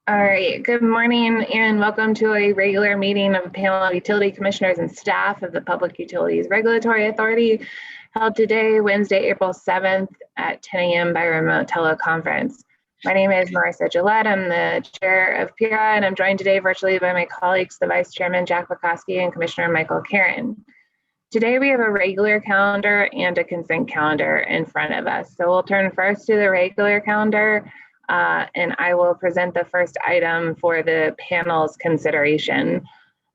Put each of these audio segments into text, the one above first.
All right, good morning and welcome to a regular meeting of the panel of utility commissioners and staff of the Public Utilities Regulatory Authority held today, Wednesday, April 7th at 10 a.m. by remote teleconference. My name is Marissa Gillette. I'm the chair of PURA and I'm joined today virtually by my colleagues, the Vice Chairman Jack Bukowski and Commissioner Michael Karen. Today we have a regular calendar and a consent calendar in front of us. So we'll turn first to the regular calendar and I will present the first item for the panel's consideration.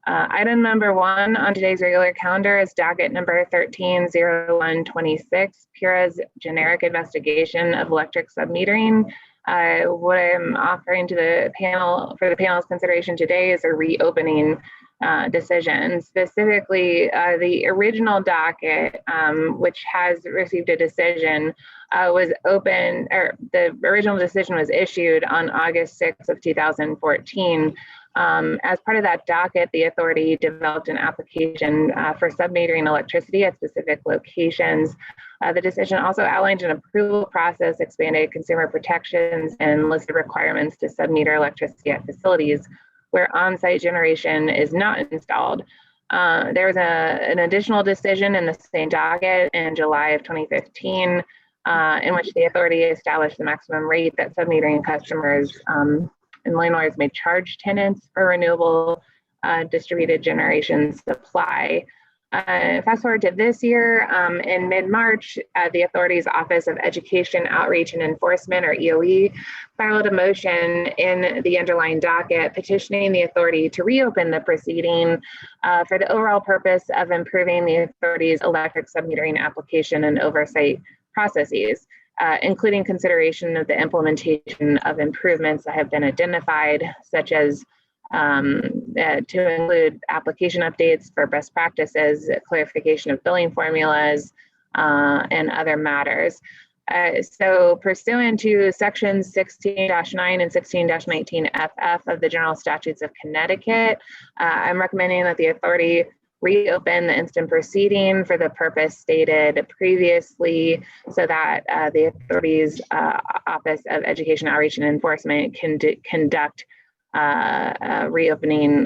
Item number 1 on today's regular calendar is docket number 130126, PURA's generic investigation of electric submetering. What I'm offering to the panel for the panel's consideration today is a reopening decision. Specifically, the original docket, which has received a decision, was open, or the original decision was issued on August 6th of 2014. As part of that docket, the authority developed an application for submetering electricity at specific locations. The decision also outlined an approval process, expanded consumer protections, and listed requirements to submeter electricity at facilities where on-site generation is not installed. There was an additional decision in the same docket in July of 2015 in which the authority established the maximum rate that submetering customers and landlords may charge tenants for renewable distributed generation supply. Fast forward to this year, in mid-March, the authority's Office of Education, Outreach, and Enforcement, or EOE, filed a motion in the underlying docket petitioning the authority to reopen the proceeding for the overall purpose of improving the authority's electric submetering application and oversight processes, including consideration of the implementation of improvements that have been identified, such as to include application updates for best practices, clarification of billing formulas, and other matters. So pursuant to sections 16-9 and 16-19 FF of the General Statutes of Connecticut, I'm recommending that the authority reopen the instant proceeding for the purpose stated previously so that the authority's Office of Education, Outreach, and Enforcement can conduct a reopening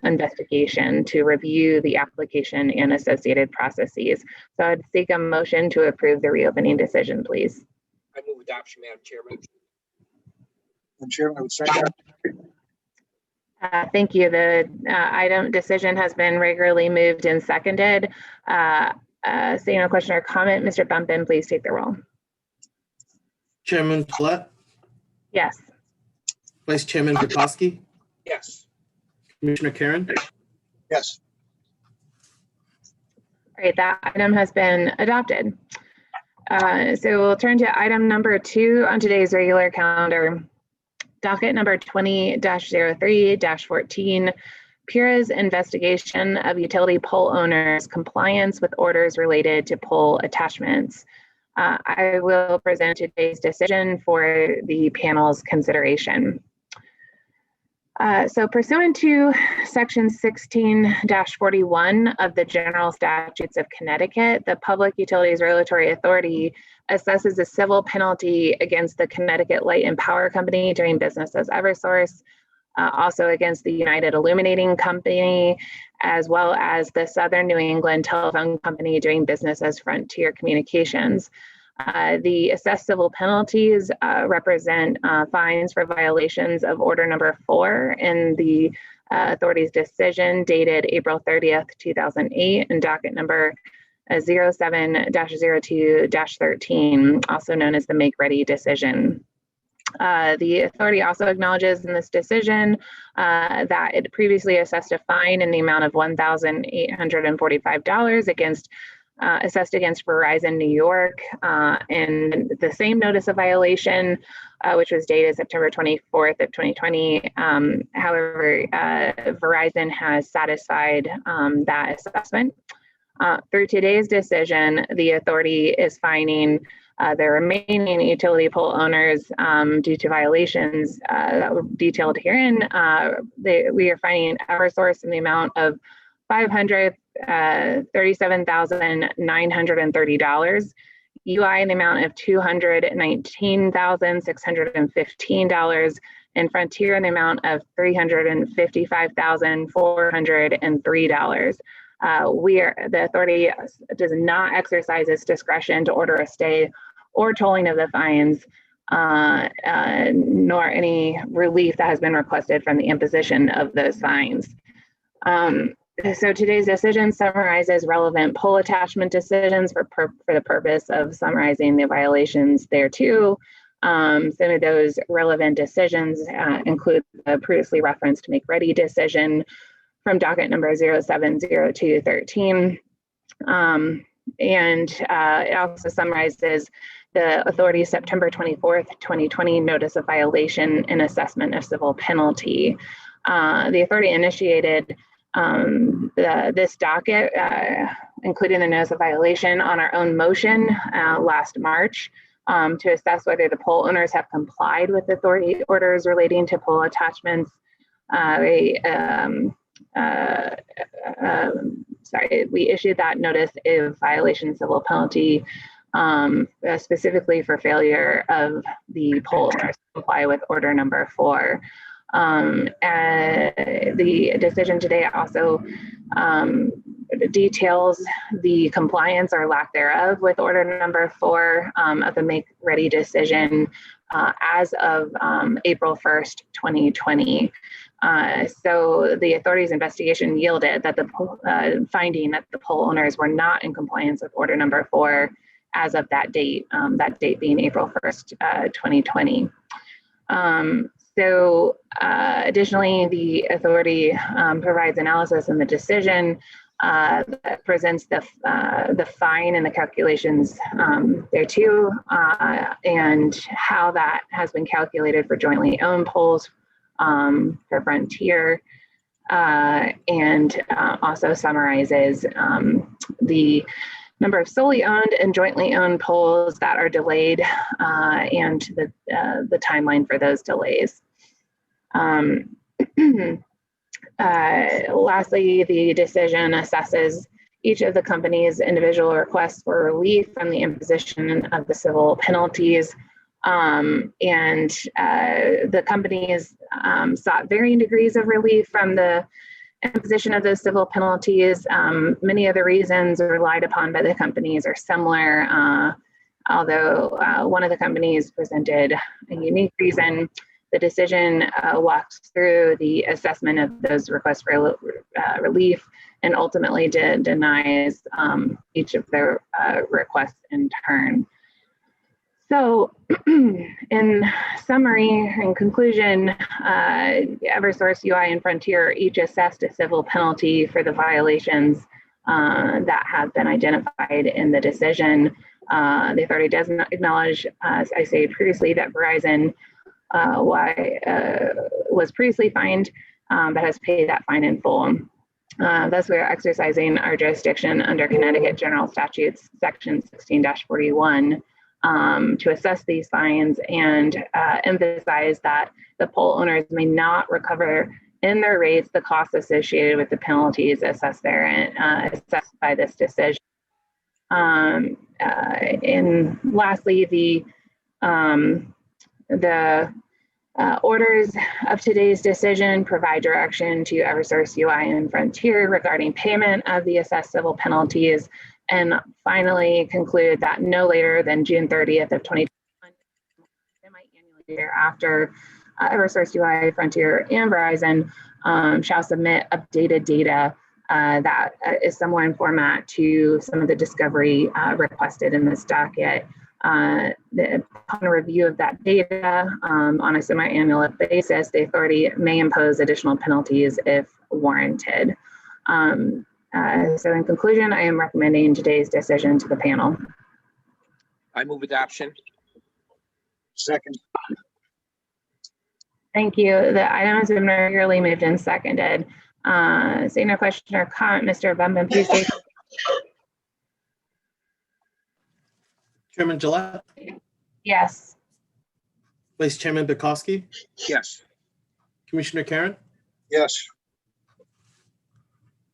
investigation to review the application and associated processes. So I'd seek a motion to approve the reopening decision, please. I move adoption, Madam Chairman. Madam Chairman, I would second. Thank you. The item decision has been regularly moved and seconded. Seeing no question or comment, Mr. Bumpin, please take the roll. Chairman Gillette? Yes. Vice Chairman Bukowski? Yes. Commissioner Karen? Yes. All right, that item has been adopted. So we'll turn to item number 2 on today's regular calendar. Docket number 20-03-14, PURA's investigation of utility pole owners' compliance with orders related to pole attachments. I will present today's decision for the panel's consideration. So pursuant to section 16-41 of the General Statutes of Connecticut, the Public Utilities Regulatory Authority assesses a civil penalty against the Connecticut Light and Power Company doing business as Eversource, also against the United Illuminating Company, as well as the Southern New England Telephone Company doing business as Frontier Communications. The assessed civil penalties represent fines for violations of order number 4 in the authority's decision dated April 30th, 2008, and docket number 07-02-13, also known as the Make Ready decision. The authority also acknowledges in this decision that it previously assessed a fine in the amount of $1,845 assessed against Verizon New York, and the same notice of violation, which was dated September 24th of 2020. However, Verizon has satisfied that assessment. Through today's decision, the authority is fining the remaining utility pole owners due to violations that were detailed herein. We are fining Eversource in the amount of $537,930, UI in the amount of $219,615, and Frontier in the amount of $355,403. The authority does not exercise its discretion to order a stay or tolling of the fines, nor any relief that has been requested from the imposition of those fines. So today's decision summarizes relevant poll attachment decisions for the purpose of summarizing the violations thereto. Some of those relevant decisions include the previously referenced Make Ready decision from docket number 070213. And it also summarizes the authority's September 24th, 2020 notice of violation and assessment of civil penalty. The authority initiated this docket, including the notice of violation, on our own motion last March to assess whether the poll owners have complied with authority orders relating to poll attachments. We issued that notice of violation civil penalty specifically for failure of the poll owners to comply with order number 4. The decision today also details the compliance or lack thereof with order number 4 of the Make Ready decision as of April 1st, 2020. So the authority's investigation yielded that the finding that the poll owners were not in compliance with order number 4 as of that date being April 1st, 2020. Additionally, the authority provides analysis in the decision that presents the fine and the calculations thereto, and how that has been calculated for jointly owned polls for Frontier, and also summarizes the number of solely owned and jointly owned polls that are delayed, and the timeline for those delays. Lastly, the decision assesses each of the company's individual requests for relief from the imposition of the civil penalties. The companies sought varying degrees of relief from the imposition of those civil penalties. Many of the reasons relied upon by the companies are similar, although one of the companies presented a unique reason. The decision walks through the assessment of those requests for relief and ultimately denies each of their requests in turn. So in summary and conclusion, Eversource, UI, and Frontier each assessed a civil penalty for the violations that have been identified in the decision. The authority does not acknowledge, as I say previously, that Verizon was previously fined, but has paid that fine in full. Thus, we are exercising our jurisdiction under Connecticut General Statutes, Section 16-41, to assess these fines and emphasize that the poll owners may not recover in their rates the costs associated with the penalties assessed assessed by this decision. And lastly, the orders of today's decision provide direction to Eversource, UI, and Frontier regarding payment of the assessed civil penalties, and finally conclude that no later than June 30th of 2021, semi-annually thereafter, Eversource, UI, Frontier, and Verizon shall submit updated data that is similar in format to some of the discovery requested in this docket. Upon review of that data on a semi-annual basis, the authority may impose additional penalties if warranted. So in conclusion, I am recommending today's decision to the panel. I move adoption. Second. Thank you. The item has been regularly moved and seconded. Seeing no question or comment, Mr. Bumban, please take. Chairman Gillette, Yes. Vice Chairman Bukowski, Yes. Commissioner Karen, Yes.